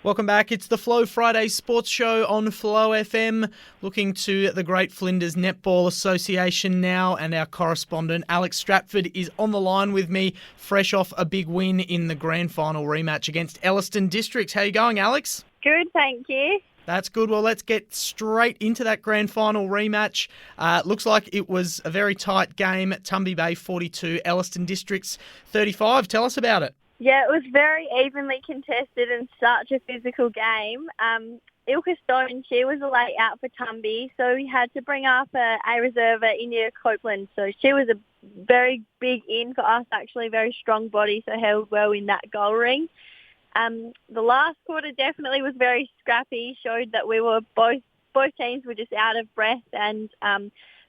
Welcome back. It's the Flow Friday Sports Show on Flow FM. Looking to the Great Flinders Netball Association now, and our correspondent Alex Stratford is on the line with me, fresh off a big win in the grand final rematch against Elliston Districts. How you going, Alex? Good, thank you. That's good. Well, let's get straight into that grand final rematch. Looks like it was a very tight game. Tumby Bay 42, Elliston Districts 35. Tell us about it. Yeah, it was very evenly contested and such a physical game. Ilka Stone, she was a late out for Tumby, so we had to bring up a reserve, India Copeland. So she was a very big in for us, actually, very strong body, so held well in that goal ring. The last quarter definitely was very scrappy, showed that we were both teams were just out of breath and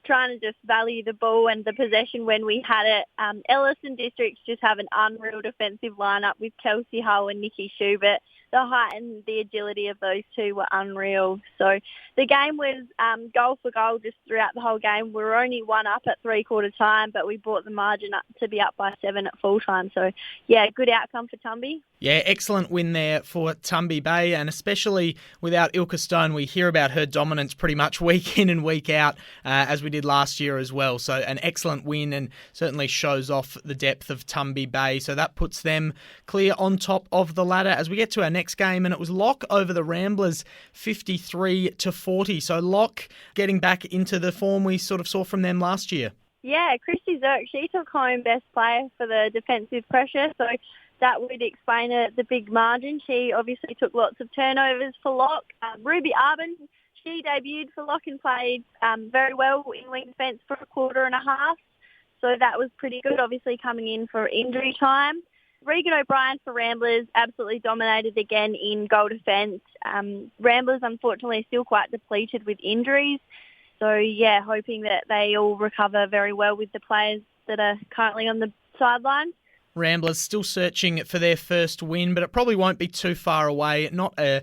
trying to just value the ball and the possession when we had it. Elliston Districts just have an unreal defensive lineup with Kelsey Hull and Nikki Schubert. The height and the agility of those two were unreal. So the game was goal for goal just throughout the whole game. We were only one up at three-quarter time, but we brought the margin up to be up by 7 at full time. So, yeah, good outcome for Tumby. Yeah, excellent win there for Tumby Bay, and especially without Ilka Stone, we hear about her dominance pretty much week in and week out, as we did last year as well. So an excellent win and certainly shows off the depth of Tumby Bay. So that puts them clear on top of the ladder as we get to our next game, and it was Lock over the Ramblers 53-40. So Lock getting back into the form we sort of saw from them last year. Yeah, Christy Zirk, she took home best player for the defensive pressure, so that would explain the big margin. She obviously took lots of turnovers for Lock. Ruby Arbin, she debuted for Lock and played very well in wing defence for a quarter and a half. So that was pretty good, obviously coming in for injury time. Regan O'Brien for Ramblers absolutely dominated again in goal defence. Ramblers, unfortunately, are still quite depleted with injuries. So, yeah, hoping that they all recover very well with the players that are currently on the sidelines. Ramblers still searching for their first win, but it probably won't be too far away. Not a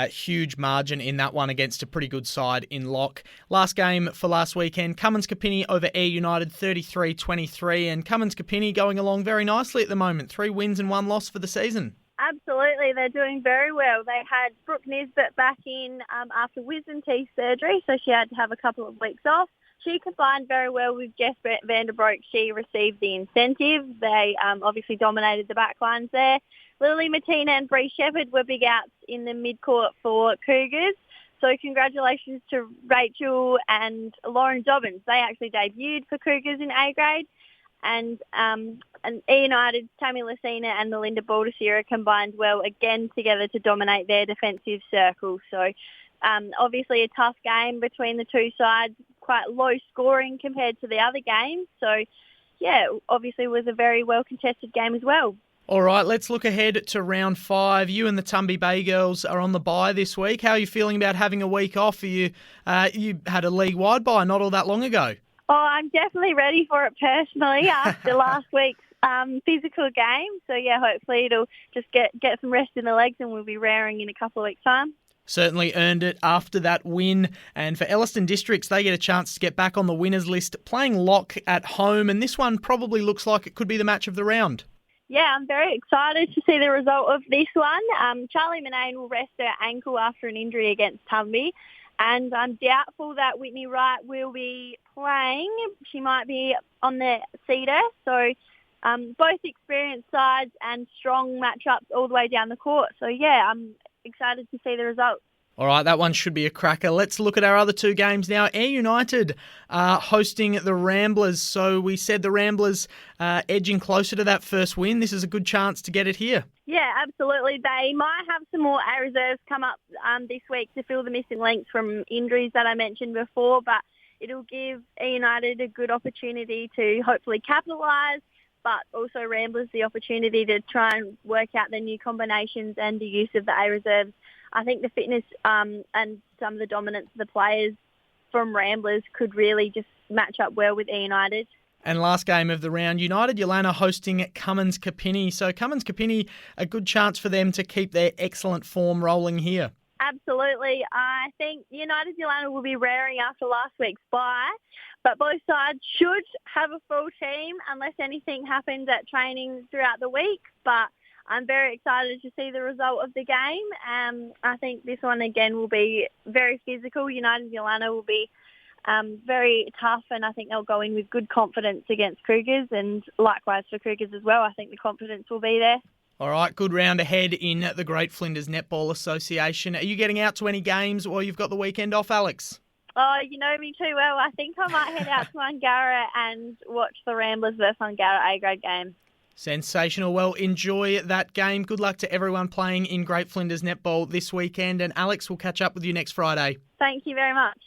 huge margin in that one against a pretty good side in Lock. Last game for last weekend, Cummins Kapinnie over Ayr United 33-23, and Cummins Kapinnie going along very nicely at the moment. 3 wins and 1 loss for the season. Absolutely, they're doing very well. They had Brooke Nisbet back in after wisdom teeth surgery, so she had to have a couple of weeks off. She combined very well with Jess Vanderbroek. She received the incentive. They obviously dominated the backlines there. Lily Martina and Bree Shepherd were big outs in the mid-court for Cougars. So congratulations to Rachel and Lauren Dobbins. They actually debuted for Cougars in A grade. And E United, Tammy Lucina and Melinda Baldacera combined well again together to dominate their defensive circle. So obviously a tough game between the two sides, quite low scoring compared to the other games. So, yeah, obviously was a very well-contested game as well. All right, let's look ahead to round 5. You and the Tumby Bay girls are on the bye this week. How are you feeling about having a week off? You had a league-wide bye not all that long ago. Oh, I'm definitely ready for it personally after last week's physical game. So, yeah, hopefully it'll just get some rest in the legs and we'll be raring in a couple of weeks' time. Certainly earned it after that win. And for Elliston Districts, they get a chance to get back on the winners list, playing Lock at home. And this one probably looks like it could be the match of the round. Yeah, I'm very excited to see the result of this one. Charlie Manane will rest her ankle after an injury against Tumby. And I'm doubtful that Whitney Wright will be playing. She might be on the cedar. So both experienced sides and strong matchups all the way down the court. So, yeah, I'm excited to see the results. All right, that one should be a cracker. Let's look at our other 2 games now. Ayr United hosting the Ramblers. So we said the Ramblers edging closer to that first win. This is a good chance to get it here. Yeah, absolutely. They might have some more A reserves come up this week to fill the missing links from injuries that I mentioned before, but it'll give Ayr United a good opportunity to hopefully capitalise, but also Ramblers the opportunity to try and work out their new combinations and the use of the A reserves. I think the fitness and some of the dominance of the players from Ramblers could really just match up well with Ayr United. And last game of the round, United Yolana hosting Cummins Kapinnie. So Cummins Kapinnie, a good chance for them to keep their excellent form rolling here. Absolutely. I think United Yolana will be raring after last week's bye, but both sides should have a full team unless anything happens at training throughout the week. But I'm very excited to see the result of the game. I think this one again will be very physical. United Yolanda will be very tough, and I think they'll go in with good confidence against Cougars, and likewise for Cougars as well. I think the confidence will be there. All right, good round ahead in the Great Flinders Netball Association. Are you getting out to any games while you've got the weekend off, Alex? Oh, you know me too well. I think I might head out to Wangara and watch the Ramblers versus Wangara A-grade game. Sensational. Well, enjoy that game. Good luck to everyone playing in Great Flinders Netball this weekend. And Alex, we'll catch up with you next Friday. Thank you very much.